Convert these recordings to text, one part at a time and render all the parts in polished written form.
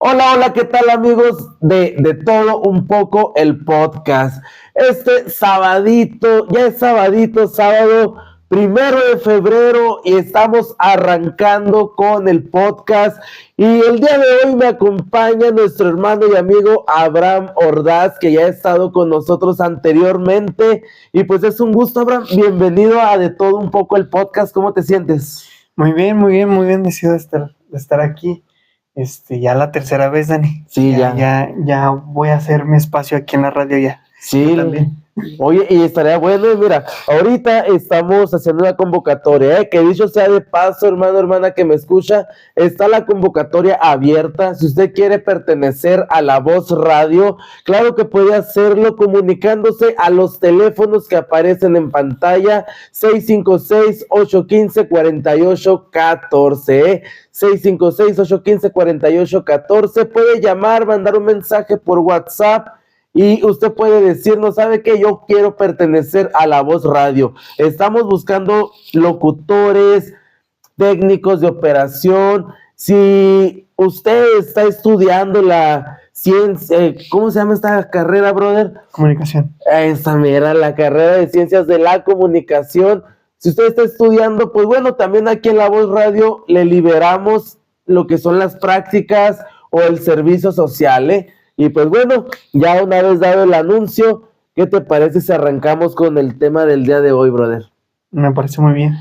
Hola, hola, ¿qué tal amigos de todo un poco el podcast? Este sabadito, ya es sabadito, sábado 1 de febrero y estamos arrancando con el podcast y el día de hoy me acompaña nuestro hermano y amigo Abraham Ordaz, que ya ha estado con nosotros anteriormente y pues es un gusto, Abraham, bienvenido a De Todo Un Poco el podcast. ¿Cómo te sientes? Muy bien bendecido de estar aquí. Ya la tercera vez, Dani. Sí, Ya voy a hacer mi espacio aquí en la radio ya. Sí, Yo también. oye, y estaría bueno, mira, ahorita estamos haciendo una convocatoria, que dicho sea de paso, hermano, hermana que me escucha, está la convocatoria abierta. Si usted quiere pertenecer a La Voz Radio, claro que puede hacerlo comunicándose a los teléfonos que aparecen en pantalla, 656-815-4814, 656-815-4814, puede llamar, mandar un mensaje por WhatsApp, y usted puede decirnos, ¿sabe qué? Yo quiero pertenecer a La Voz Radio. Estamos buscando locutores, técnicos de operación. Si usted está estudiando la ciencia, ¿cómo se llama esta carrera, brother? Comunicación. Esta mera, la carrera de ciencias de la comunicación. Si usted está estudiando, pues bueno, también aquí en La Voz Radio le liberamos lo que son las prácticas o el servicio social, ¿eh? Y pues bueno, ya una vez dado el anuncio, ¿qué te parece si arrancamos con el tema del día de hoy, brother? Me parece muy bien.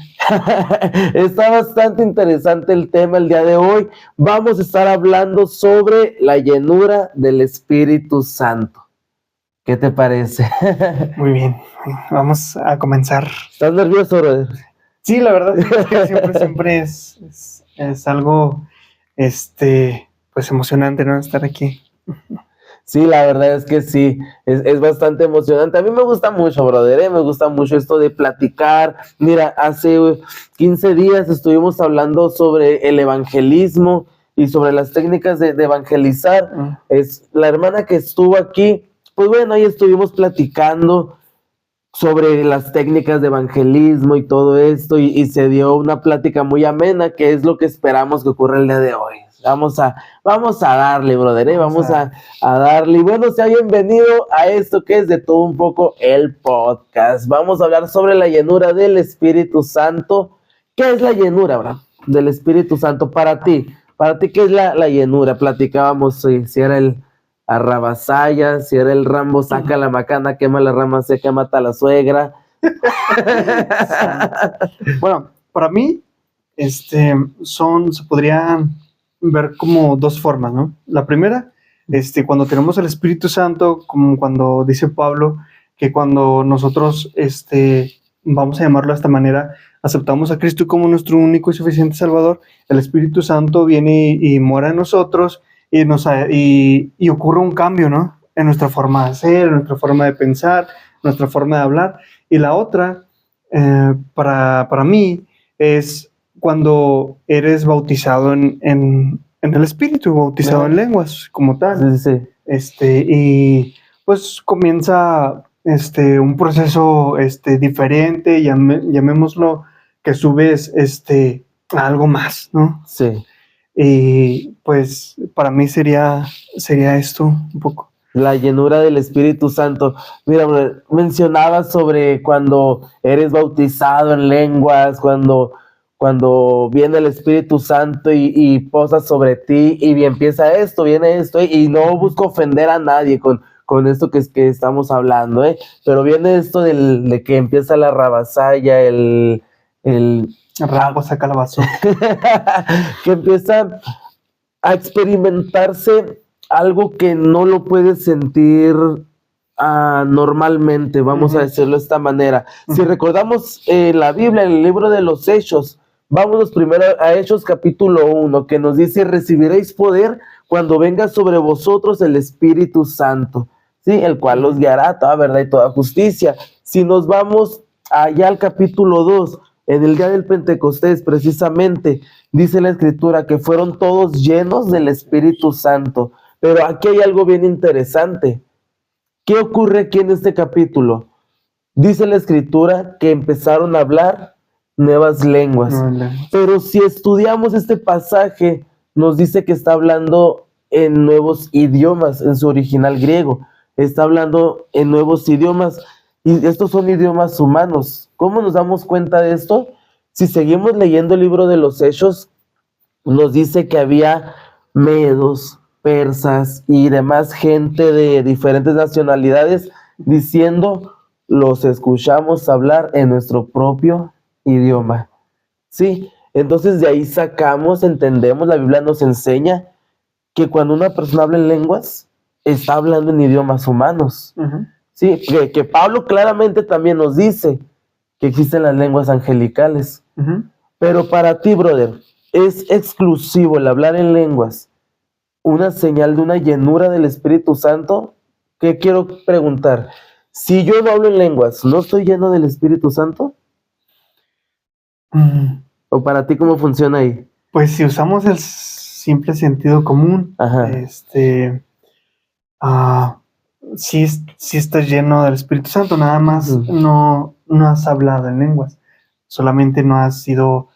Está bastante interesante el tema el día de hoy. Vamos a estar hablando sobre la llenura del Espíritu Santo. ¿Qué te parece? Muy bien. Vamos a comenzar. ¿Estás nervioso, brother? Sí, la verdad es que siempre es algo, pues emocionante, ¿no? Estar aquí. Sí, la verdad es que sí, es bastante emocionante. A mí me gusta mucho, brother, me gusta mucho esto de platicar. Mira, hace 15 días estuvimos hablando sobre el evangelismo y sobre las técnicas de evangelizar. Es la hermana que estuvo aquí, pues bueno, ahí estuvimos platicando sobre las técnicas de evangelismo y todo esto, y se dio una plática muy amena, que es lo que esperamos que ocurra el día de hoy. Vamos a darle, brother, vamos a darle. Y bueno, sea bienvenido a esto que es De Todo Un Poco el podcast. Vamos a hablar sobre la llenura del Espíritu Santo. ¿Qué es la llenura, bro, del Espíritu Santo para ti? Para ti, ¿qué es la llenura? Platicábamos si era el arrabasaya, si era el Rambo saca la macana, quema la rama seca, mata a la suegra. Bueno, para mí, se podrían ver como dos formas, ¿no? La primera, cuando tenemos el Espíritu Santo, como cuando dice Pablo, que cuando nosotros, vamos a llamarlo de esta manera, aceptamos a Cristo como nuestro único y suficiente Salvador, el Espíritu Santo viene y mora en nosotros y ocurre un cambio, ¿no? En nuestra forma de ser, en nuestra forma de pensar, nuestra forma de hablar. Y la otra, para mí, es cuando eres bautizado en el Espíritu, bautizado en lenguas, como tal. Sí. Y pues comienza un proceso diferente, llamémoslo, que subes a algo más, ¿no? Sí. Y pues para mí sería esto un poco. La llenura del Espíritu Santo. Mira, mencionabas sobre cuando eres bautizado en lenguas, cuando viene el Espíritu Santo y posa sobre ti y empieza esto, viene esto, y no busco ofender a nadie con esto que estamos hablando, pero viene esto de que empieza la rabasaya, el Rambo saca la basura. que empieza a experimentarse algo que no lo puedes sentir normalmente, vamos a decirlo de esta manera. Si recordamos la Biblia, en el libro de los Hechos, vámonos primero a Hechos capítulo 1, que nos dice: recibiréis poder cuando venga sobre vosotros el Espíritu Santo, ¿sí? El cual los guiará a toda verdad y toda justicia. Si nos vamos allá al capítulo 2, en el día del Pentecostés, precisamente, dice la Escritura que fueron todos llenos del Espíritu Santo. Pero aquí hay algo bien interesante. ¿Qué ocurre aquí en este capítulo? Dice la Escritura que empezaron a hablar nuevas lenguas. Pero si estudiamos este pasaje, nos dice que está hablando en nuevos idiomas, en su original griego. Está hablando en nuevos idiomas, y estos son idiomas humanos. ¿Cómo nos damos cuenta de esto? Si seguimos leyendo el libro de los Hechos, nos dice que había medos, persas y demás gente de diferentes nacionalidades diciendo, los escuchamos hablar en nuestro propio idioma. Sí, entonces de ahí sacamos, entendemos, la Biblia nos enseña que cuando una persona habla en lenguas, está hablando en idiomas humanos. Ujú. Sí, que Pablo claramente también nos dice que existen las lenguas angelicales. Ujú. Pero para ti, brother, ¿es exclusivo el hablar en lenguas una señal de una llenura del Espíritu Santo? ¿Qué quiero preguntar? Si yo no hablo en lenguas, ¿no estoy lleno del Espíritu Santo? Mm, ¿O para ti cómo funciona ahí? Pues si usamos el simple sentido común, Ajá. ah, sí estás lleno del Espíritu Santo, nada más Ujú. no has hablado en lenguas, solamente no has sido,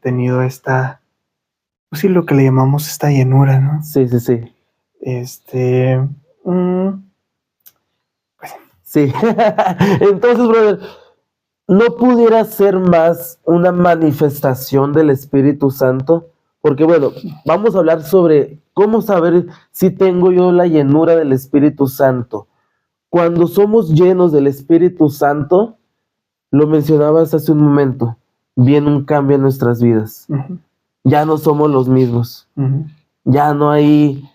tenido esta, pues sí, lo que le llamamos esta llenura, ¿no? Sí, sí, sí. Mm, Sí. Entonces, brother, ¿no pudiera ser más una manifestación del Espíritu Santo? Porque bueno, vamos a hablar sobre cómo saber si tengo yo la llenura del Espíritu Santo. Cuando somos llenos del Espíritu Santo, lo mencionabas hace un momento, viene un cambio en nuestras vidas. ujú, Ya no somos los mismos. ujú, Ya no hay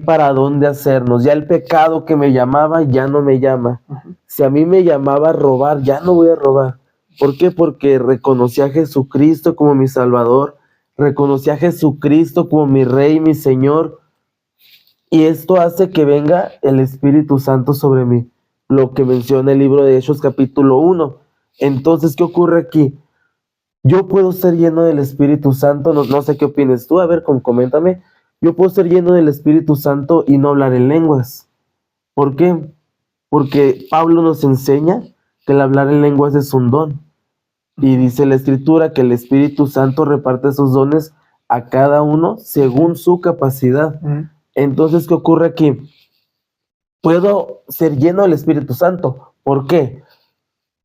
para dónde hacernos. Ya el pecado que me llamaba ya no me llama. ujú, Si a mí me llamaba a robar, ya no voy a robar. ¿Por qué? Porque reconocí a Jesucristo como mi Salvador, reconocí a Jesucristo como mi Rey, mi Señor, y esto hace que venga el Espíritu Santo sobre mí, lo que menciona el libro de Hechos capítulo 1. Entonces, ¿qué ocurre aquí? Yo puedo ser lleno del Espíritu Santo, no sé qué opinas tú, a ver, coméntame. Yo puedo ser lleno del Espíritu Santo y no hablar en lenguas. ¿Por qué? Porque Pablo nos enseña que el hablar en lenguas es un don. Y dice la Escritura que el Espíritu Santo reparte esos dones a cada uno según su capacidad. ujú. Entonces, ¿qué ocurre aquí? Puedo ser lleno del Espíritu Santo. ¿Por qué?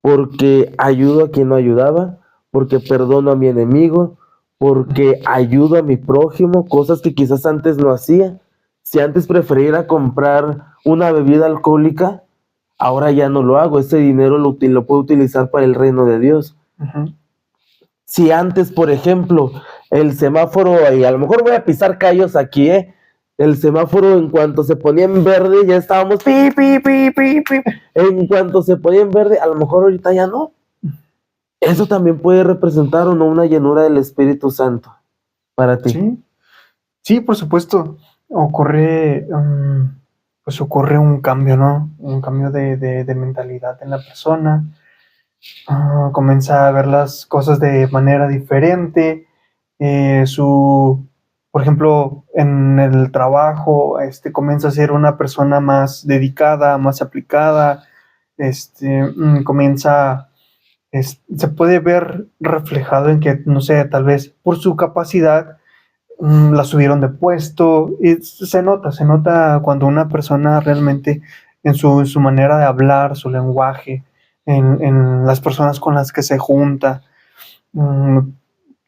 Porque ayudo a quien no ayudaba, porque perdono a mi enemigo, porque ayudo a mi prójimo, cosas que quizás antes no hacía. Si antes prefería ir a comprar una bebida alcohólica, ahora ya no lo hago. Ese dinero lo puedo utilizar para el reino de Dios. Ujú. Si antes, por ejemplo, el semáforo, y a lo mejor voy a pisar callos aquí, el semáforo en cuanto se ponía en verde ya estábamos pi, pi, pi, pi, pi. En cuanto se ponía en verde, a lo mejor ahorita ya no. Eso también puede representar o no una llenura del Espíritu Santo para ti. Sí, sí, por supuesto. Pues ocurre un cambio, ¿no? Un cambio de mentalidad en la persona. Comienza a ver las cosas de manera diferente. Por ejemplo, en el trabajo, comienza a ser una persona más dedicada, más aplicada. Comienza, se puede ver reflejado en que, no sé, tal vez por su capacidad la subieron de puesto. Y se nota cuando una persona realmente en su manera de hablar, su lenguaje, en las personas con las que se junta, mm,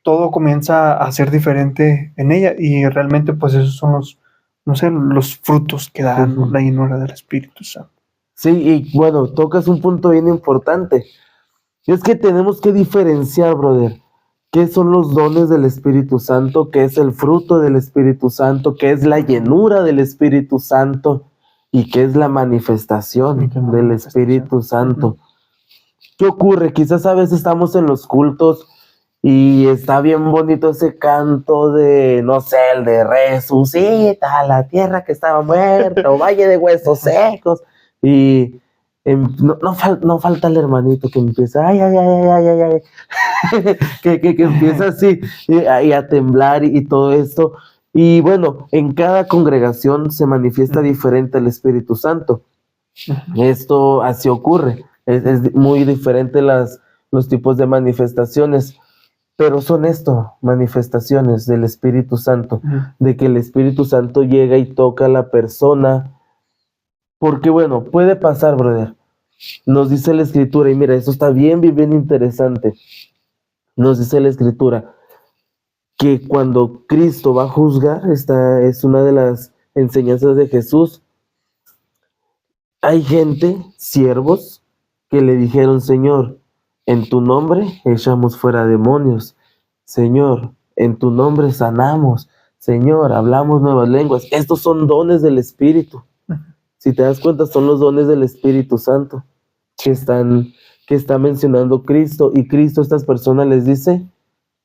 todo comienza a ser diferente en ella, y realmente pues esos son no sé, los frutos que dan, ¿no?, la llenura del Espíritu Santo. Sí, y bueno, tocas un punto bien importante. Y es que tenemos que diferenciar, brother, qué son los dones del Espíritu Santo, qué es el fruto del Espíritu Santo, qué es la llenura del Espíritu Santo y qué es la manifestación del Espíritu Santo. ¿Qué ocurre? Quizás a veces estamos en los cultos y está bien bonito ese canto de, no sé, el de resucita la tierra que estaba muerta o valle de huesos secos. Y no falta el hermanito que empieza, ay, ay, ay, ay, ay, ay, ay. que empieza así y a temblar y todo esto. Y bueno, en cada congregación se manifiesta diferente el Espíritu Santo. Esto así ocurre. Es muy diferente los tipos de manifestaciones. Pero son esto, manifestaciones del Espíritu Santo, de que el Espíritu Santo llega y toca a la persona. Porque bueno, puede pasar, brother. Nos dice la Escritura, y mira, esto está bien, bien, bien interesante. Nos dice la Escritura que cuando Cristo va a juzgar, esta es una de las enseñanzas de Jesús, hay gente, siervos, que le dijeron, Señor, en tu nombre echamos fuera demonios. Señor, en tu nombre sanamos. Señor, hablamos nuevas lenguas. Estos son dones del Espíritu. Si te das cuenta, son los dones del Espíritu Santo que está mencionando Cristo. Y Cristo a estas personas les dice,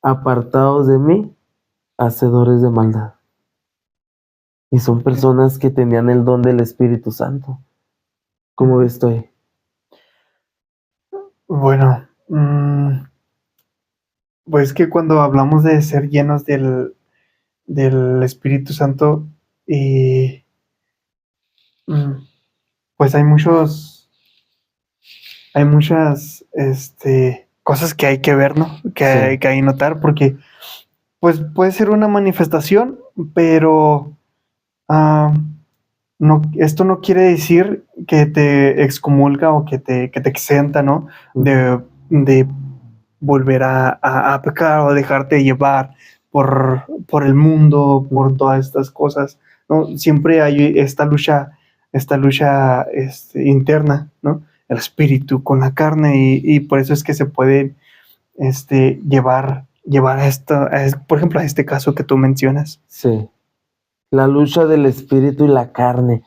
apartados de mí, hacedores de maldad. Y son personas que tenían el don del Espíritu Santo. ¿Cómo ves tú ahí? Bueno, pues que cuando hablamos de ser llenos del Espíritu Santo, y pues hay muchas cosas que hay que ver, ¿no? Que hay que notar, porque pues puede ser una manifestación, pero no, esto no quiere decir que te excomulga o que te exenta, ¿no? De volver a pecar o dejarte llevar por el mundo, por todas estas cosas, ¿no? Siempre hay esta lucha interna, ¿no? El espíritu con la carne, y por eso es que se puede llevar a esto, por ejemplo, a este caso que tú mencionas. Sí. La lucha del espíritu y la carne.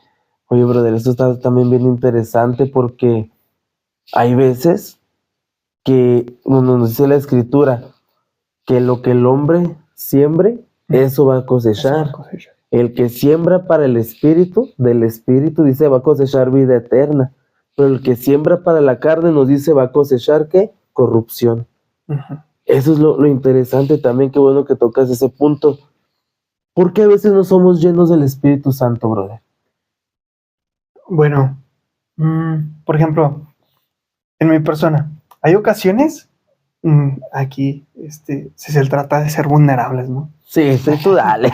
Oye, brother, esto está también bien interesante porque hay veces que nos dice la Escritura que lo que el hombre siembre, eso va a cosechar. El que siembra para el espíritu, del espíritu dice va a cosechar vida eterna. Pero el que siembra para la carne nos dice va a cosechar ¿qué? Corrupción. Eso es lo interesante también, qué bueno que tocas ese punto. ¿Por qué a veces no somos llenos del Espíritu Santo, brother? Bueno, por ejemplo, en mi persona, hay ocasiones, aquí se trata de ser vulnerables, ¿no? Sí, tú dale.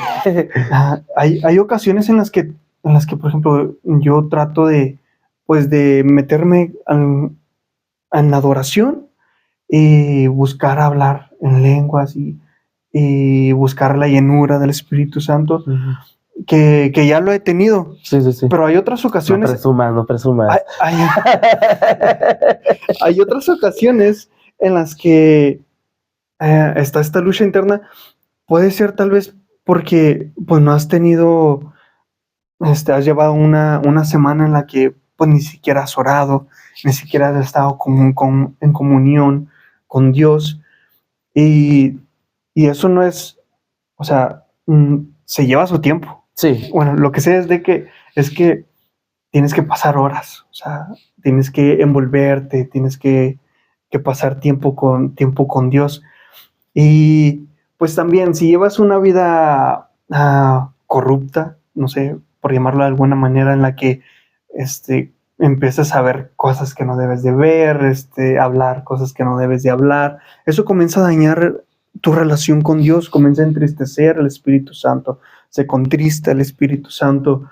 Hay ocasiones en las que, por ejemplo, yo trato de meterme en la adoración y buscar hablar en lenguas y buscar la llenura del Espíritu Santo, que ya lo he tenido. Sí. Pero hay otras ocasiones... No presumas. Hay otras ocasiones en las que está esta lucha interna. Puede ser tal vez porque pues no has tenido, has llevado una semana en la que pues ni siquiera has orado, ni siquiera has estado en comunión con Dios, y eso no es, o sea, se lleva su tiempo. Sí. Bueno, lo que sé es que tienes que pasar horas, o sea, tienes que envolverte, tienes que pasar tiempo con Dios. Y pues también, si llevas una vida corrupta, no sé, por llamarlo de alguna manera, en la que empiezas a ver cosas que no debes de ver, hablar cosas que no debes de hablar, eso comienza a dañar tu relación con Dios, comienza a entristecer al Espíritu Santo, se contrista el Espíritu Santo,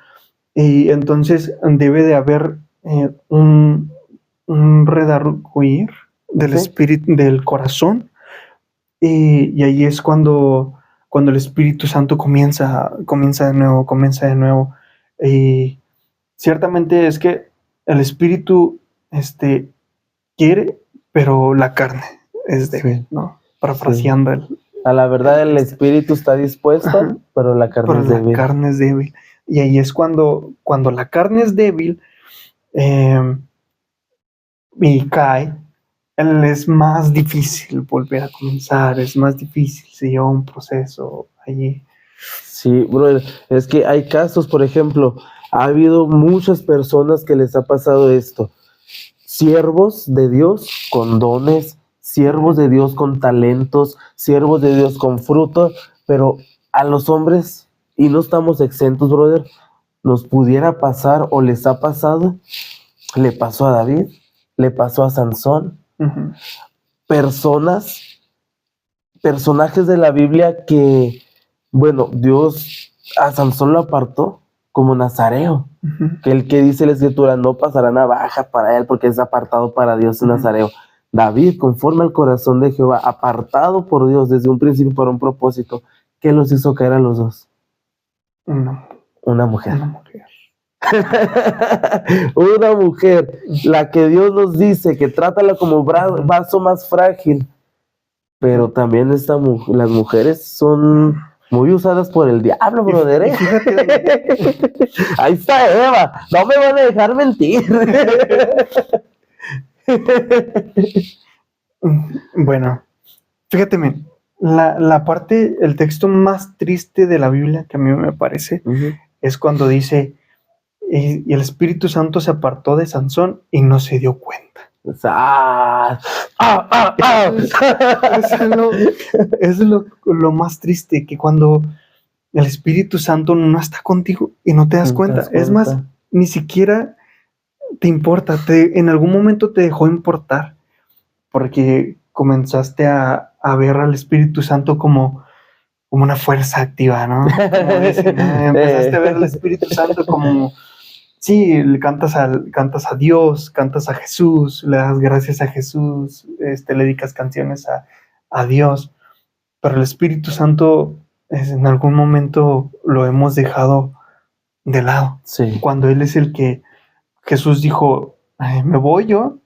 y entonces debe de haber un redarguir del espíritu, del corazón, y ahí es cuando el Espíritu Santo comienza de nuevo. Y ciertamente es que el Espíritu quiere, pero la carne es débil, ¿no? Parafraseando a la verdad el Espíritu está dispuesto, pero la carne es débil. Y ahí es cuando la carne es débil y cae, es más difícil volver a comenzar, es más difícil, se lleva un proceso allí. Sí, brother, es que hay casos, por ejemplo, ha habido muchas personas que les ha pasado esto, siervos de Dios con dones, siervos de Dios con talentos, siervos de Dios con fruto, pero a los hombres, y no estamos exentos, brother, nos pudiera pasar o les ha pasado, le pasó a David, le pasó a Sansón, personas personajes de la Biblia que, bueno, Dios a Sansón lo apartó como nazareo, que el que dice la escritura, no pasará navaja para él porque es apartado para Dios en nazareo. David, conforme al corazón de Jehová, apartado por Dios desde un principio para un propósito, ¿qué los hizo caer a los dos? Una mujer. Una mujer, la que Dios nos dice que trátala como vaso más frágil, pero también las mujeres son muy usadas por el diablo, brother. Ahí está Eva, no me van a dejar mentir. Bueno, fíjate, la parte, el texto más triste de la Biblia que a mí me parece es cuando dice, y el Espíritu Santo se apartó de Sansón y no se dio cuenta. Es lo más triste, que cuando el Espíritu Santo no está contigo y no te das cuenta. Es más, ni siquiera te importa, en algún momento te dejó importar, porque comenzaste a ver al Espíritu Santo como una fuerza activa, ¿no? Como dicen, ¿no? Empezaste a ver al Espíritu Santo como, sí, cantas a Dios, cantas a Jesús, le das gracias a Jesús, le dedicas canciones a Dios, pero el Espíritu Santo en algún momento lo hemos dejado de lado. Sí. Cuando Él es el que Jesús dijo, me voy yo,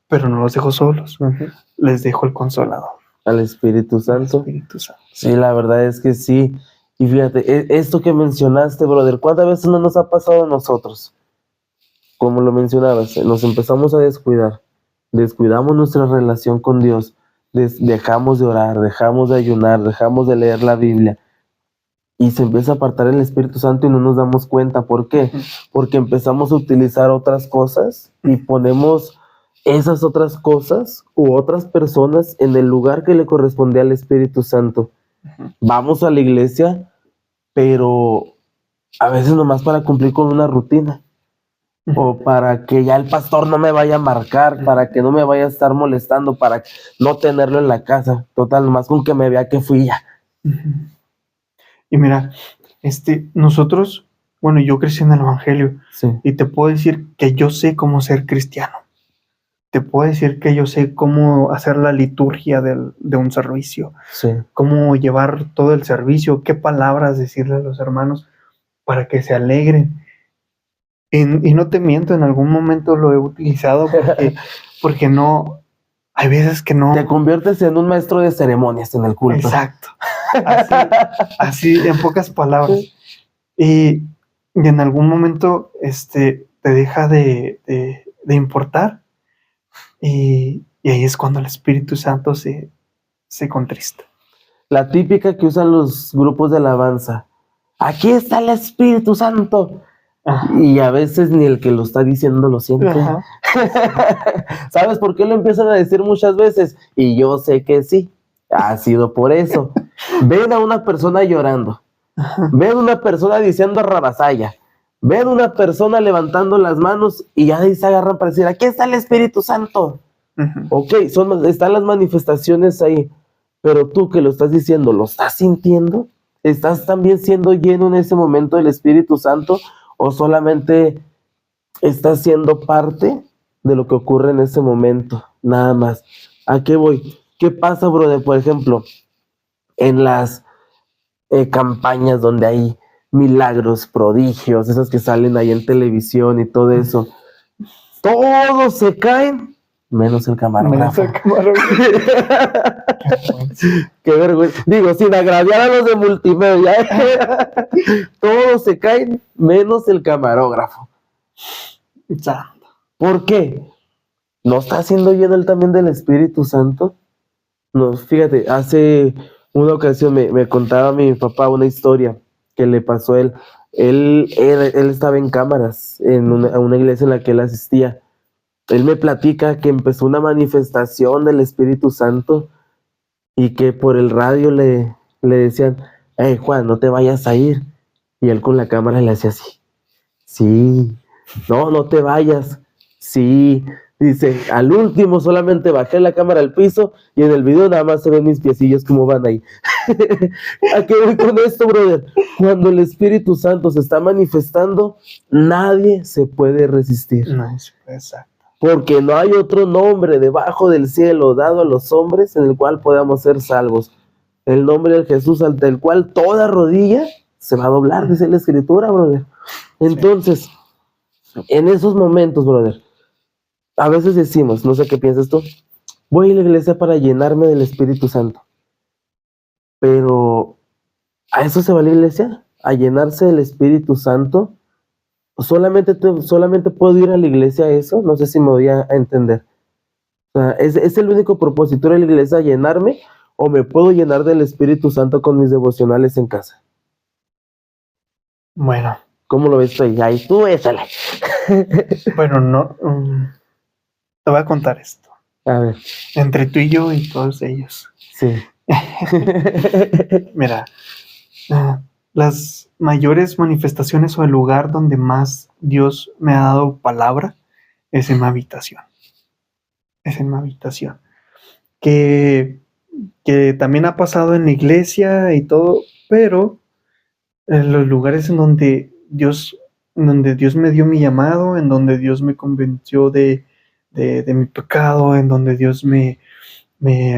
pero no los dejo solos, les dejo el Consolador. Al Espíritu Santo. Sí, la verdad es que sí. Y fíjate, esto que mencionaste, brother, ¿cuántas veces no nos ha pasado a nosotros? Como lo mencionabas, nos empezamos a descuidar. Descuidamos nuestra relación con Dios. Dejamos de orar, dejamos de ayunar, dejamos de leer la Biblia. Y se empieza a apartar el Espíritu Santo y no nos damos cuenta. ¿Por qué? Porque empezamos a utilizar otras cosas y ponemos esas otras cosas u otras personas en el lugar que le corresponde al Espíritu Santo. Vamos a la iglesia, pero a veces nomás para cumplir con una rutina, o para que ya el pastor no me vaya a marcar, para que no me vaya a estar molestando, para no tenerlo en la casa. Total, nomás con que me vea que fui ya. Y mira, nosotros, bueno, yo crecí en el Evangelio, sí. Y te puedo decir que yo sé cómo ser cristiano. Te puedo decir que yo sé cómo hacer la liturgia de un servicio, sí. Cómo llevar todo el servicio, qué palabras decirle a los hermanos para que se alegren. Y no te miento, en algún momento lo he utilizado porque no, hay veces que no. Te conviertes en un maestro de ceremonias en el culto. Exacto. Así en pocas palabras. Y en algún momento te deja de importar. Y ahí es cuando el Espíritu Santo se contrista. La típica que usan los grupos de alabanza. Aquí está el Espíritu Santo. Ajá. Y a veces ni el que lo está diciendo lo siente. ¿Sabes por qué lo empiezan a decir muchas veces? Y yo sé que sí. Ha sido por eso. Ven a una persona llorando. Ven a una persona diciendo rabasaya. Ven a una persona levantando las manos y ya ahí se agarran para decir, aquí está el Espíritu Santo. Ok, están las manifestaciones ahí, pero tú que lo estás diciendo, ¿lo estás sintiendo? ¿Estás también siendo lleno en ese momento del Espíritu Santo o solamente estás siendo parte de lo que ocurre en ese momento? Nada más. ¿A qué voy? ¿Qué pasa, brother? Por ejemplo, en las campañas donde hay milagros, prodigios, esas que salen ahí en televisión y todo eso, todos se caen, menos el camarógrafo. Qué vergüenza. Digo, sin agraviar a los de multimedia, todos se caen, menos el camarógrafo. ¿Por qué? ¿No está siendo lleno él también del Espíritu Santo? No, fíjate, hace una ocasión me contaba mi papá una historia que le pasó a él. Él estaba en cámaras en una iglesia en la que él asistía. Él me platica que empezó una manifestación del Espíritu Santo y que por el radio le decían, hey Juan, no te vayas a ir. Y él con la cámara le hacía así. Sí, no te vayas. Sí, Dice, al último solamente bajé la cámara al piso y en el video nada más se ven mis piecillos como van ahí. ¿A qué voy con esto, brother? Cuando el Espíritu Santo se está manifestando, nadie se puede resistir. No, exacto. Porque no hay otro nombre debajo del cielo dado a los hombres en el cual podamos ser salvos. El nombre de Jesús, ante el cual toda rodilla se va a doblar, dice la Escritura, brother. Entonces, en esos momentos, brother, a veces decimos, no sé qué piensas tú, voy a la iglesia para llenarme del Espíritu Santo. Pero, ¿a eso se va la iglesia? ¿A llenarse del Espíritu Santo? ¿Solamente puedo ir a la iglesia a eso? No sé si me voy a entender. O sea, ¿es el único propósito de la iglesia llenarme? ¿O me puedo llenar del Espíritu Santo con mis devocionales en casa? Bueno. ¿Cómo lo ves tú ahí? Ahí tú, échale. Bueno, no... te voy a contar esto. A ver. Entre tú y yo y todos ellos. Sí. Mira, las mayores manifestaciones o el lugar donde más Dios me ha dado palabra es en mi habitación. Es en mi habitación. Que también ha pasado en la iglesia y todo, pero en los lugares en donde Dios me dio mi llamado, en donde Dios me convenció de mi pecado, en donde Dios me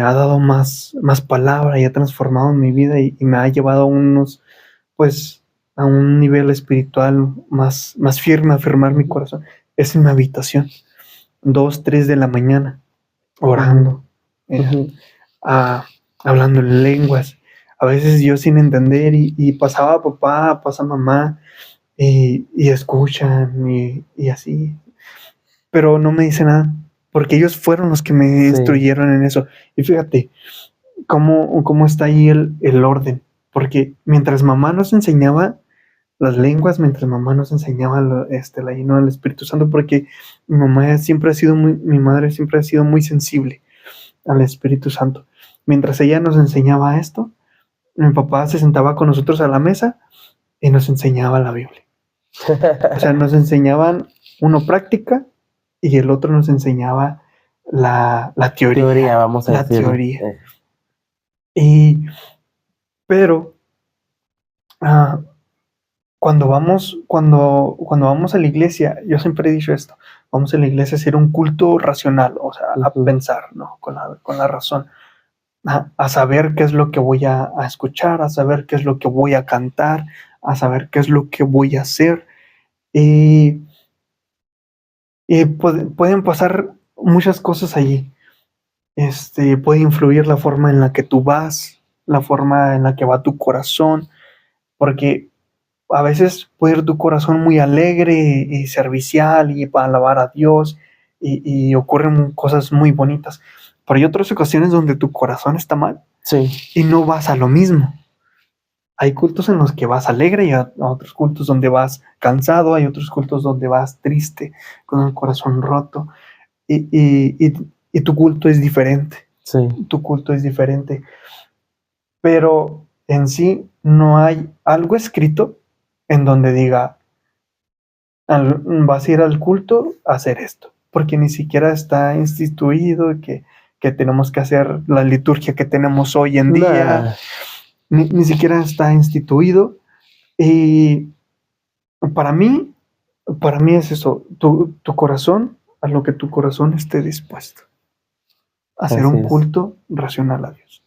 ha dado más palabra y ha transformado mi vida y me ha llevado a un nivel espiritual más firme, a afirmar mi corazón. Es en mi habitación, 2, 3 de la mañana, orando, hablando en lenguas, a veces yo sin entender y pasaba papá, pasa mamá y escuchan y así, pero no me dicen nada, porque ellos fueron los que me instruyeron en eso. Y fíjate cómo está ahí el orden, porque mientras mamá nos enseñaba las lenguas, mientras mamá nos enseñaba la lleno del Espíritu Santo, porque mi madre siempre ha sido muy sensible al Espíritu Santo. Mientras ella nos enseñaba esto, mi papá se sentaba con nosotros a la mesa y nos enseñaba la Biblia. O sea, nos enseñaban uno práctica y el otro nos enseñaba la teoría. Vamos a decir. Teoría. Pero cuando vamos a la iglesia, yo siempre he dicho esto, vamos a la iglesia a hacer un culto racional, o sea, a pensar, ¿no? Con la razón, a saber qué es lo que voy a escuchar, a saber qué es lo que voy a cantar, a saber qué es lo que voy a hacer. Y pueden pasar muchas cosas allí. Puede influir la forma en la que tú vas, la forma en la que va tu corazón, porque a veces puede ir tu corazón muy alegre y servicial y para alabar a Dios y ocurren cosas muy bonitas, pero hay otras ocasiones donde tu corazón está mal y no vas a lo mismo. Hay cultos en los que vas alegre y a otros cultos donde vas cansado, hay otros cultos donde vas triste, con el corazón roto y tu culto es diferente. Tu culto es diferente. Pero en sí no hay algo escrito en donde diga, vas a ir al culto a hacer esto, porque ni siquiera está instituido que tenemos que hacer la liturgia que tenemos hoy en día. Ni siquiera está instituido. Y para mí es eso, tu corazón, a lo que tu corazón esté dispuesto, a hacer un culto racional a Dios.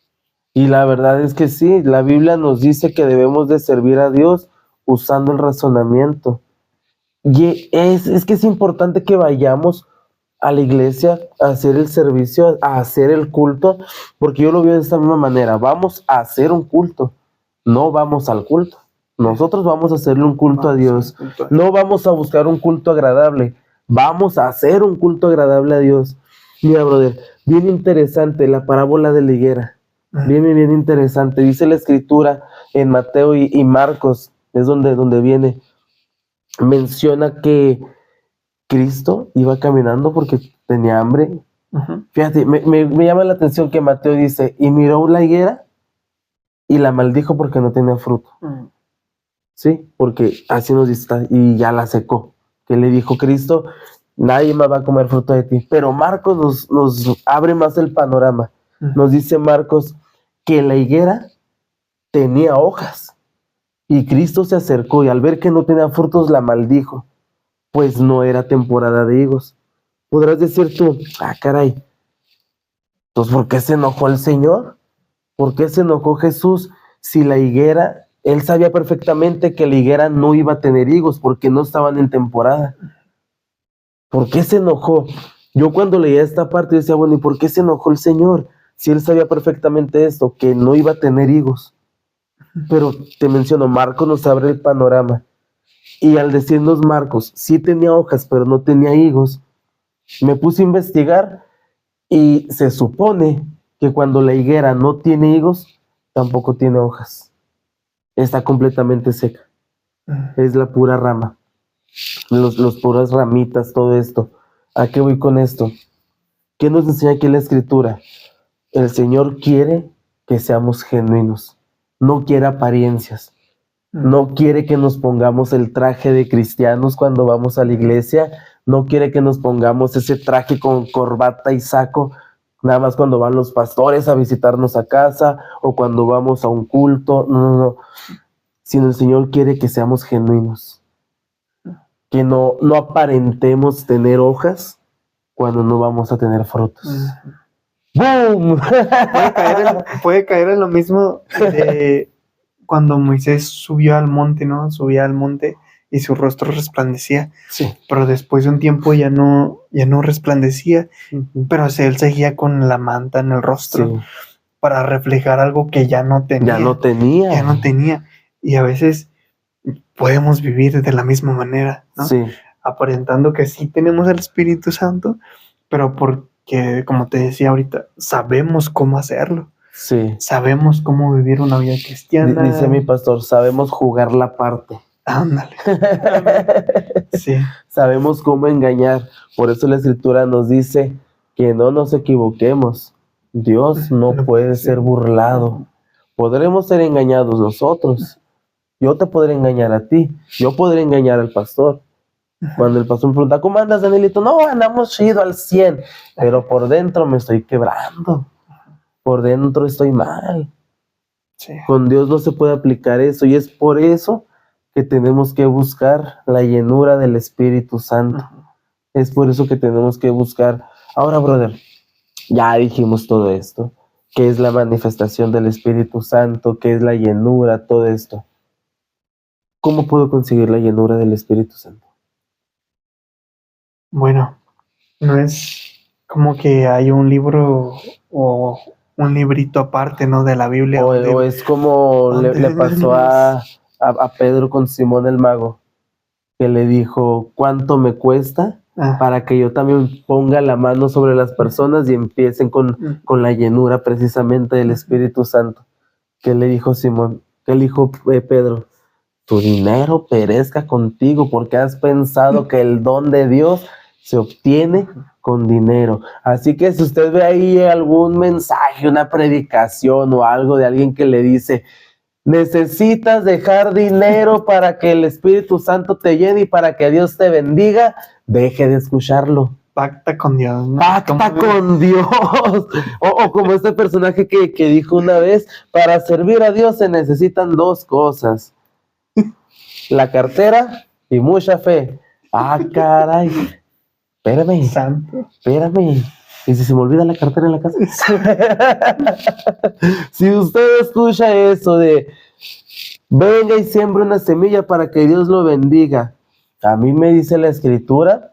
Y la verdad es que sí, la Biblia nos dice que debemos de servir a Dios usando el razonamiento. Y es que es importante que vayamos a la iglesia a hacer el servicio, a hacer el culto, porque yo lo veo de esta misma manera. Vamos a hacer un culto, no vamos al culto. Nosotros vamos a hacerle un culto a Dios. No vamos a buscar un culto agradable, vamos a hacer un culto agradable a Dios. Mira, brother, bien interesante la parábola de la higuera. Bien interesante. Dice la escritura en Mateo y Marcos, es donde viene, menciona que Cristo iba caminando porque tenía hambre. Fíjate, me llama la atención que Mateo dice, y miró la higuera y la maldijo porque no tenía fruto. Sí, porque así nos dice, y ya la secó. Que le dijo Cristo, nadie más va a comer fruto de ti. Pero Marcos nos abre más el panorama. Nos dice Marcos que la higuera tenía hojas y Cristo se acercó y al ver que no tenía frutos la maldijo, pues no era temporada de higos. Podrás decir tú, caray, entonces ¿por qué se enojó el Señor? ¿Por qué se enojó Jesús si la higuera, él sabía perfectamente que la higuera no iba a tener higos porque no estaban en temporada? ¿Por qué se enojó? Yo cuando leía esta parte decía, bueno, ¿y por qué se enojó el Señor? Si él sabía perfectamente esto, que no iba a tener higos. Pero te menciono, Marcos nos abre el panorama. Y al decirnos Marcos, sí tenía hojas, pero no tenía higos, me puse a investigar y se supone que cuando la higuera no tiene higos, tampoco tiene hojas. Está completamente seca. Es la pura rama. Los puras ramitas, todo esto. ¿A qué voy con esto? ¿Qué nos enseña aquí la Escritura? El Señor quiere que seamos genuinos. No quiere apariencias. No quiere que nos pongamos el traje de cristianos cuando vamos a la iglesia. No quiere que nos pongamos ese traje con corbata y saco nada más cuando van los pastores a visitarnos a casa o cuando vamos a un culto. No. Sino el Señor quiere que seamos genuinos. Que no aparentemos tener hojas cuando no vamos a tener frutos. ¡Boom! Puede caer en lo mismo de cuando Moisés subió al monte, ¿no? Subía al monte y su rostro resplandecía. Sí. Pero después de un tiempo ya no resplandecía, pero él seguía con la manta en el rostro, sí, para reflejar algo que ya no tenía. Ya no tenía. Y a veces podemos vivir de la misma manera, ¿no? Sí. Aparentando que sí tenemos el Espíritu Santo, pero porque, como te decía ahorita, sabemos cómo hacerlo. Sí. Sabemos cómo vivir una vida cristiana. Dice mi pastor, sabemos jugar la parte. Ándale. Sí. Sabemos cómo engañar. Por eso la Escritura nos dice que no nos equivoquemos. Dios no puede ser burlado. Podremos ser engañados nosotros. Yo te podré engañar a ti. Yo podré engañar al pastor. Cuando el pastor me pregunta, ¿cómo andas, Danielito? No, andamos chido al 100. Pero por dentro me estoy quebrando. Por dentro estoy mal. Sí. Con Dios no se puede aplicar eso. Y es por eso que tenemos que buscar la llenura del Espíritu Santo. Es por eso que tenemos que buscar. Ahora, brother, ya dijimos todo esto. ¿Qué es la manifestación del Espíritu Santo? ¿Qué es la llenura? Todo esto. ¿Cómo puedo conseguir la llenura del Espíritu Santo? Bueno, no es como que hay un libro o un librito aparte, ¿no? De la Biblia. O es como le pasó a Pedro con Simón el Mago, que le dijo, ¿cuánto me cuesta para que yo también ponga la mano sobre las personas y empiecen con la llenura precisamente del Espíritu Santo? ¿Qué le dijo Simón? ¿Qué le dijo Pedro? Tu dinero perezca contigo porque has pensado que el don de Dios se obtiene con dinero. Así que si usted ve ahí algún mensaje, una predicación o algo de alguien que le dice, necesitas dejar dinero para que el Espíritu Santo te llene y para que Dios te bendiga, deje de escucharlo. Pacta con Dios, ¿no? Pacta con Dios. O como este personaje que dijo una vez, para servir a Dios se necesitan dos cosas. La cartera y mucha fe. Caray. Espérame. Santo. Espérame. ¿Y si se me olvida la cartera en la casa? Si usted escucha eso de venga y siembre una semilla para que Dios lo bendiga. A mí me dice la Escritura,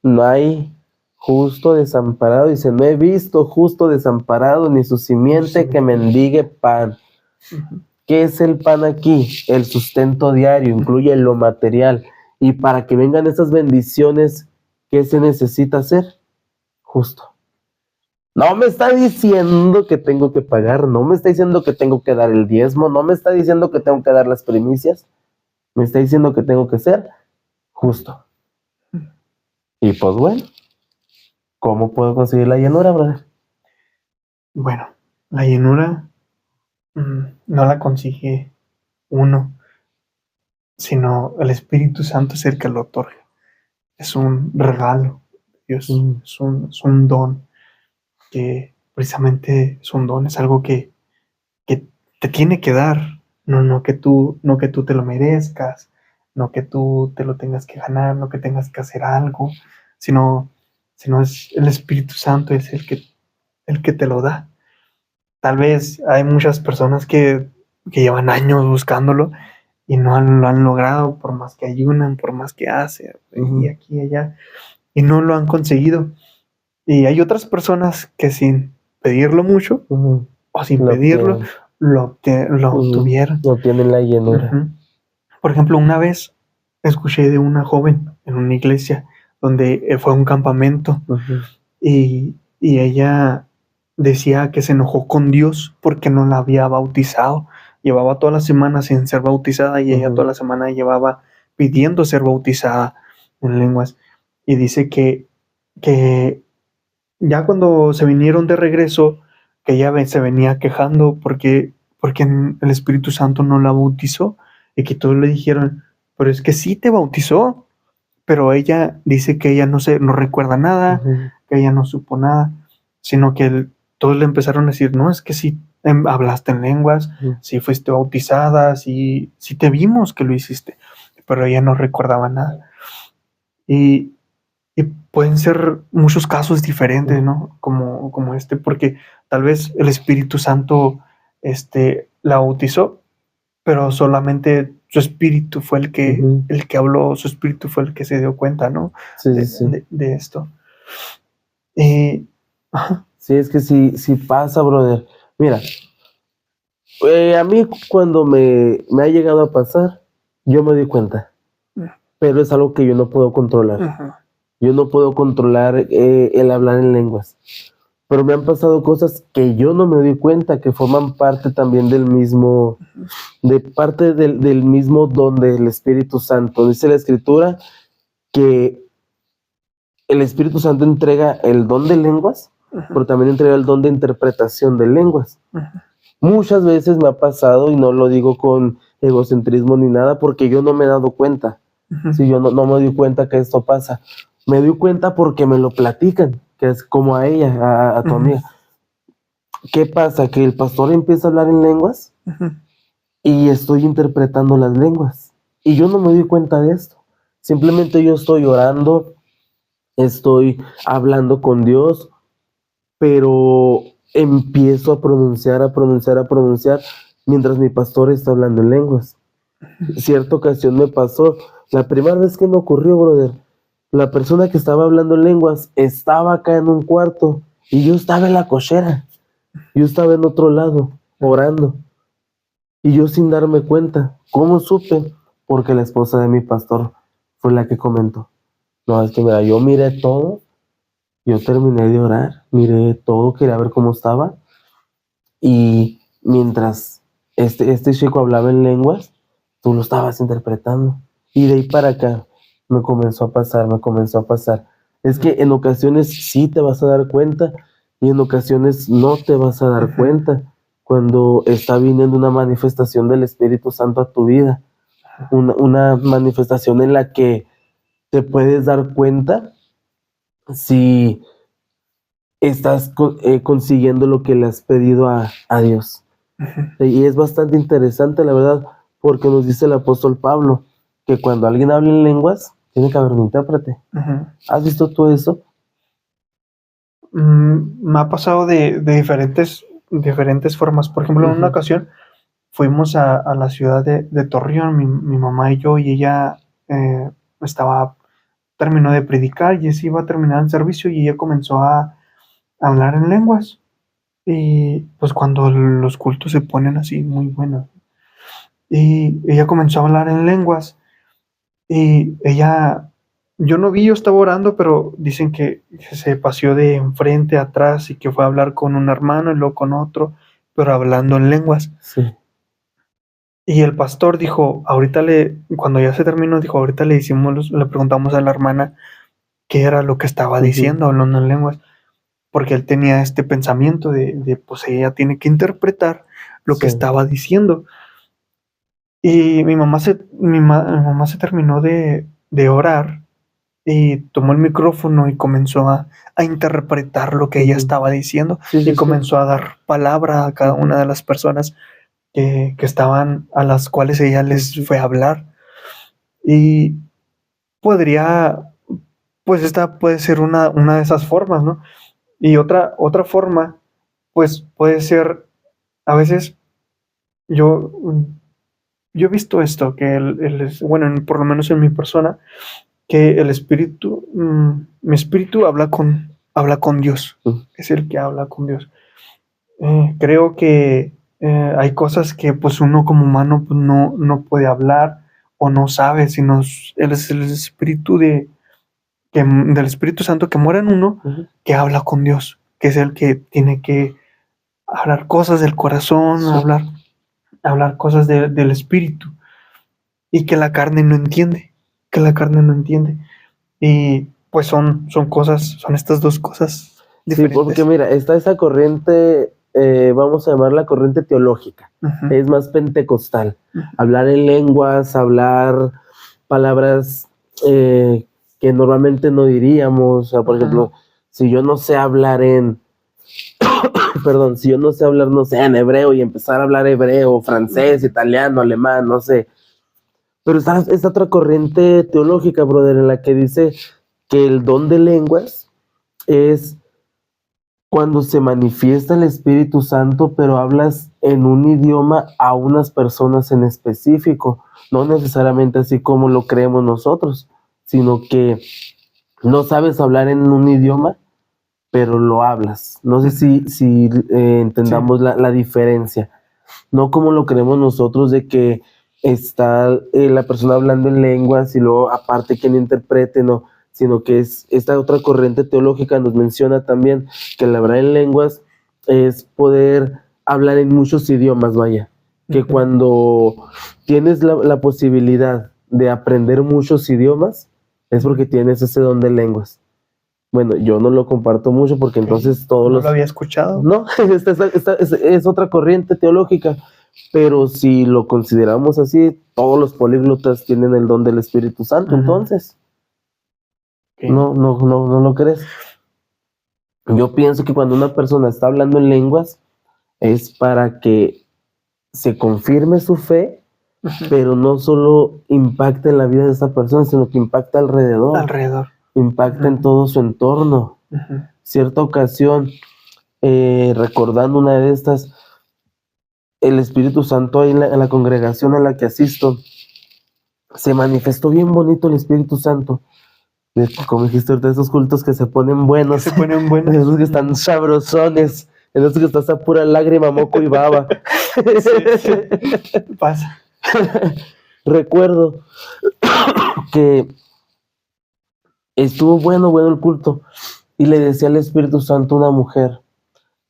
no hay justo desamparado. Dice, no he visto justo desamparado ni su simiente que mendigue pan. ¿Qué es el pan aquí? El sustento diario, incluye lo material. Y para que vengan esas bendiciones, ¿qué se necesita hacer? Justo. No me está diciendo que tengo que pagar, no me está diciendo que tengo que dar el diezmo, no me está diciendo que tengo que dar las primicias, me está diciendo que tengo que ser justo. Y pues bueno, ¿cómo puedo conseguir la llenura, brother? Bueno, la llenura no la consigue uno, sino el Espíritu Santo es el que lo otorga. es un regalo de Dios, es un don, que precisamente es un don, es algo que te tiene que dar, no que tú te lo merezcas, no que tú te lo tengas que ganar, no que tengas que hacer algo, sino, sino es el Espíritu Santo, es el que te lo da. Tal vez hay muchas personas que llevan años buscándolo y lo han logrado, por más que ayunan, por más que hacen, y aquí y allá, y no lo han conseguido. Y hay otras personas que sin pedirlo mucho, o sin pedirlo, lo obtuvieron. No tienen la llenura. Uh-huh. Por ejemplo, una vez escuché de una joven en una iglesia donde fue a un campamento y ella decía que se enojó con Dios porque no la había bautizado. Llevaba toda la semana sin ser bautizada y ella toda la semana llevaba pidiendo ser bautizada en lenguas. Y dice que ya cuando se vinieron de regreso, que ella se venía quejando porque el Espíritu Santo no la bautizó y que todos le dijeron, pero es que sí te bautizó, pero ella dice que ella no recuerda nada, que ella no supo nada, sino que todos le empezaron a decir, no, es que sí hablaste en lenguas, sí fuiste bautizada, sí te vimos que lo hiciste, pero ella no recordaba nada. Y pueden ser muchos casos diferentes, ¿no? Como este, porque tal vez el Espíritu Santo la bautizó, pero solamente su espíritu fue el que habló, su espíritu fue el que se dio cuenta, ¿no? De esto. Sí, es que sí pasa, brother. Mira, a mí cuando me ha llegado a pasar, yo me doy cuenta, pero es algo que yo no puedo controlar. Yo no puedo controlar el hablar en lenguas. Pero me han pasado cosas que yo no me doy cuenta, que forman parte también del mismo don del Espíritu Santo. Dice la Escritura que el Espíritu Santo entrega el don de lenguas, pero también entrega el don de interpretación de lenguas. Muchas veces me ha pasado, y no lo digo con egocentrismo ni nada, porque yo no me he dado cuenta. Si yo no me doy cuenta que esto pasa. Me doy cuenta porque me lo platican, que es como a ella, a tu amiga. ¿Qué pasa? Que el pastor empieza a hablar en lenguas y estoy interpretando las lenguas. Y yo no me doy cuenta de esto. Simplemente yo estoy orando, estoy hablando con Dios, pero empiezo a pronunciar mientras mi pastor está hablando en lenguas. Cierta ocasión me pasó, la primera vez que me ocurrió, brother, la persona que estaba hablando en lenguas estaba acá en un cuarto y yo estaba en la cochera. Yo estaba en otro lado, orando. Y yo sin darme cuenta. ¿Cómo supe? Porque la esposa de mi pastor fue la que comentó. No, es que mira, yo miré todo. Yo terminé de orar. Miré todo, quería ver cómo estaba. Y mientras este chico hablaba en lenguas, tú lo estabas interpretando. Y de ahí para acá me comenzó a pasar. Es que en ocasiones sí te vas a dar cuenta y en ocasiones no te vas a dar cuenta cuando está viniendo una manifestación del Espíritu Santo a tu vida. Una manifestación en la que te puedes dar cuenta si estás consiguiendo lo que le has pedido a Dios. Y es bastante interesante, la verdad, porque nos dice el apóstol Pablo que cuando alguien habla en lenguas, tiene que haber un intérprete. ¿Has visto tú eso? Me ha pasado de diferentes formas. Por ejemplo, en una ocasión fuimos a la ciudad de Torreón, mi mamá y yo, y ella terminó de predicar y se iba a terminar el servicio y ella comenzó a hablar en lenguas. Y pues cuando los cultos se ponen así muy buenos. Y ella comenzó a hablar en lenguas y yo no vi, yo estaba orando, pero dicen que se paseó de enfrente a atrás y que fue a hablar con un hermano y luego con otro, pero hablando en lenguas. Sí. Y el pastor dijo, cuando ya se terminó, dijo, ahorita le preguntamos a la hermana qué era lo que estaba diciendo, hablando en lenguas, porque él tenía este pensamiento de pues ella tiene que interpretar lo que estaba diciendo. Y mi mamá se terminó de orar y tomó el micrófono y comenzó a interpretar lo que ella Ujú. estaba diciendo Sí, sí, y sí. comenzó a dar palabra a cada una de las personas que estaban, a las cuales ella les Ujú. fue a hablar. Y podría, pues esta puede ser una de esas formas, ¿no? Y otra forma, pues puede ser, a veces yo, yo he visto esto, que bueno, por lo menos en mi persona, que el espíritu, mi espíritu habla con Dios, Ujú. es el que habla con Dios. Creo que hay cosas que pues uno como humano pues, no puede hablar o no sabe, sino él es el espíritu del Espíritu Santo que mora en uno, Ujú. que habla con Dios, que es el que tiene que hablar cosas del corazón, Sí. hablar cosas del espíritu y que la carne no entiende, que la carne no entiende. Y pues son cosas, son estas dos cosas Sí, porque diferentes. mira, está esa corriente, vamos a llamarla corriente teológica, Ujú, es más pentecostal. ujú, Hablar en lenguas, hablar palabras que normalmente no diríamos. O sea, por ujú, ejemplo, si yo no sé hablar perdón, si yo no sé hablar, no sé, en hebreo y empezar a hablar hebreo, francés, italiano, alemán, no sé. Pero está esta otra corriente teológica, brother, en la que dice que el don de lenguas es cuando se manifiesta el Espíritu Santo, pero hablas en un idioma a unas personas en específico, no necesariamente así como lo creemos nosotros, sino que no sabes hablar en un idioma, pero lo hablas. No sé ujú. si Sí, entendamos la diferencia. No como lo creemos nosotros de que está la persona hablando en lenguas y luego aparte quien interprete, no, sino que es esta otra corriente teológica nos menciona también que el hablar en lenguas es poder hablar en muchos idiomas, vaya, que ujú, cuando tienes la posibilidad de aprender muchos idiomas es porque tienes ese don de lenguas. Bueno, yo no lo comparto mucho porque ok. entonces todos No lo los había escuchado. no, es otra corriente teológica, pero si lo consideramos así, todos los políglotas tienen el don del Espíritu Santo, Ujú, entonces, ok. no lo crees. Yo pienso que cuando una persona está hablando en lenguas es para que se confirme su fe, Ujú. pero no solo impacta en la vida de esa persona, sino que impacta alrededor, Alrededor. impacta en Ujú, todo su entorno. ujú, Cierta ocasión, recordando una de estas, el Espíritu Santo ahí en la congregación a la que asisto, se manifestó bien bonito el Espíritu Santo. Como dijiste ahorita, esos cultos que se ponen que buenos, se ponen buenos. esos que están sabrosones, en esos que estás a pura lágrima, moco y baba. Sí, sí, pasa. Recuerdo que estuvo bueno el culto y le decía al Espíritu Santo a una mujer,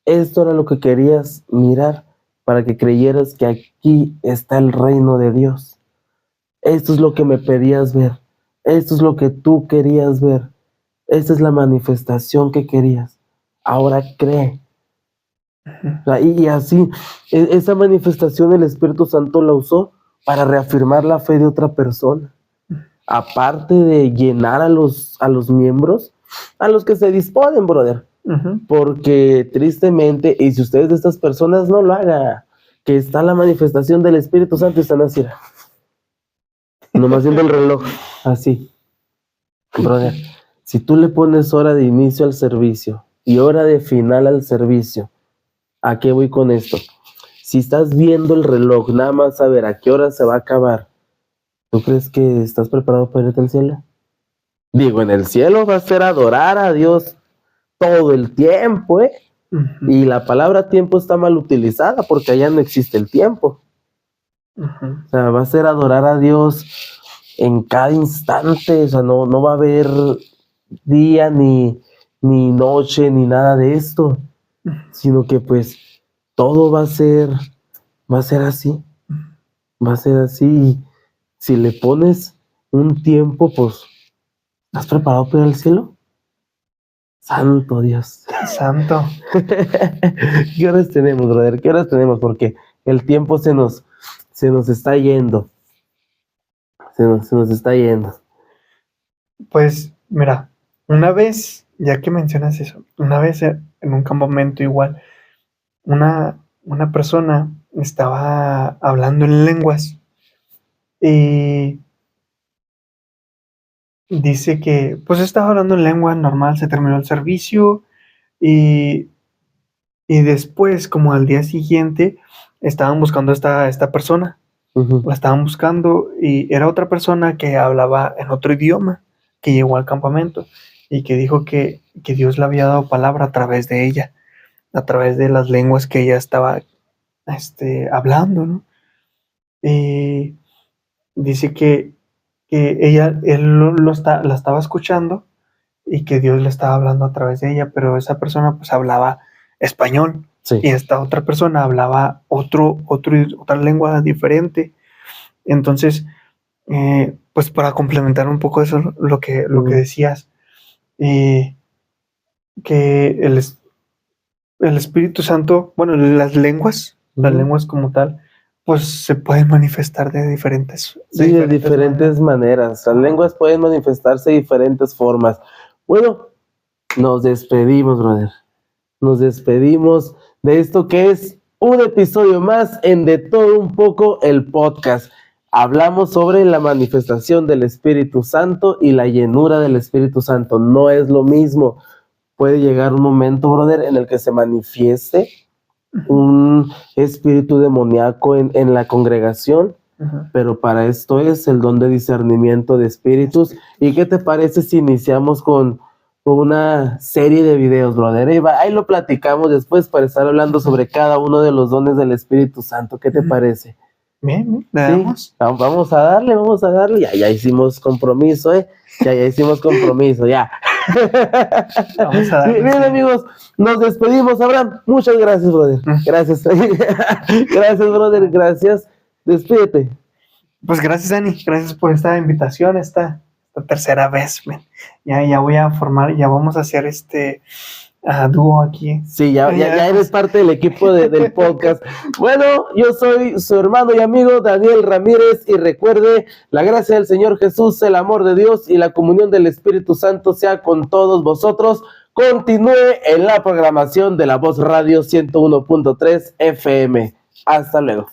esto era lo que querías mirar para que creyeras que aquí está el reino de Dios. Esto es lo que me pedías ver. Esto es lo que tú querías ver. Esta es la manifestación que querías. Ahora cree. Ujú, O sea, y así, esa manifestación el Espíritu Santo la usó para reafirmar la fe de otra persona. Aparte de llenar a los miembros, a los que se disponen, brother. ujú. Porque tristemente, y si ustedes de estas personas no lo hagan, que está la manifestación del Espíritu Santo y están así, nomás viendo el reloj, así. Brother, si tú le pones hora de inicio al servicio y hora de final al servicio, ¿a qué voy con esto? Si estás viendo el reloj, nada más a ver a qué hora se va a acabar, ¿tú crees que estás preparado para irte al cielo? Digo, en el cielo va a ser adorar a Dios todo el tiempo, ¿eh? Ujú, Y la palabra tiempo está mal utilizada porque allá no existe el tiempo. ujú, O sea, va a ser adorar a Dios en cada instante, o sea, no va a haber día ni noche ni nada de esto, sino que pues todo va a ser así, va a ser así. Si le pones un tiempo, pues, ¿estás preparado para ir al cielo? Santo Dios. Santo. ¿Qué horas tenemos, brother? ¿Qué horas tenemos? Porque el tiempo se nos está yendo. Se nos está yendo. Pues Mira, una vez, ya que mencionas eso, una vez en un campamento igual, una persona estaba hablando en lenguas y dice que pues estaba hablando en lengua normal, se terminó el servicio y, y después, como al día siguiente, estaban buscando a esta persona, Ujú. la estaban buscando y era otra persona que hablaba en otro idioma, que llegó al campamento y que dijo que Dios le había dado palabra a través de ella, a través de las lenguas que ella estaba hablando, ¿no? Y dice que la estaba escuchando y que Dios le estaba hablando a través de ella, pero esa persona pues hablaba español Sí. y esta otra persona hablaba otra lengua diferente. Entonces, pues para complementar un poco eso, lo que decías, que el Espíritu Santo, bueno, las lenguas como tal, pues se pueden manifestar de diferentes Sí, de diferentes maneras. Las lenguas pueden manifestarse de diferentes formas. Bueno, nos despedimos, brother. Nos despedimos de esto que es un episodio más en De Todo Un Poco, el podcast. Hablamos sobre la manifestación del Espíritu Santo y la llenura del Espíritu Santo. No es lo mismo. Puede llegar un momento, brother, en el que se manifieste un espíritu demoníaco en la congregación, pero para esto es el don de discernimiento de espíritus. ¿Y qué te parece si iniciamos con una serie de videos, brother? Ahí lo platicamos después para estar hablando sobre cada uno de los dones del Espíritu Santo. ¿Qué te parece? Bien, Sí, vamos a darle. Ya hicimos compromiso, ya hicimos compromiso, ya. Vamos a darle. Bien, amigos, nos despedimos. Abraham, muchas gracias, brother. Gracias. Gracias, brother. Gracias. Despídete. Pues gracias, Dani. Gracias por esta invitación, esta tercera vez, man. Ya voy a formar, ya vamos a hacer dúo aquí. Sí, ya eres parte del equipo del podcast. Bueno, yo soy su hermano y amigo Daniel Ramírez y recuerde, la gracia del Señor Jesús, el amor de Dios y la comunión del Espíritu Santo sea con todos vosotros. Continúe en la programación de La Voz Radio 101.3 FM. Hasta luego.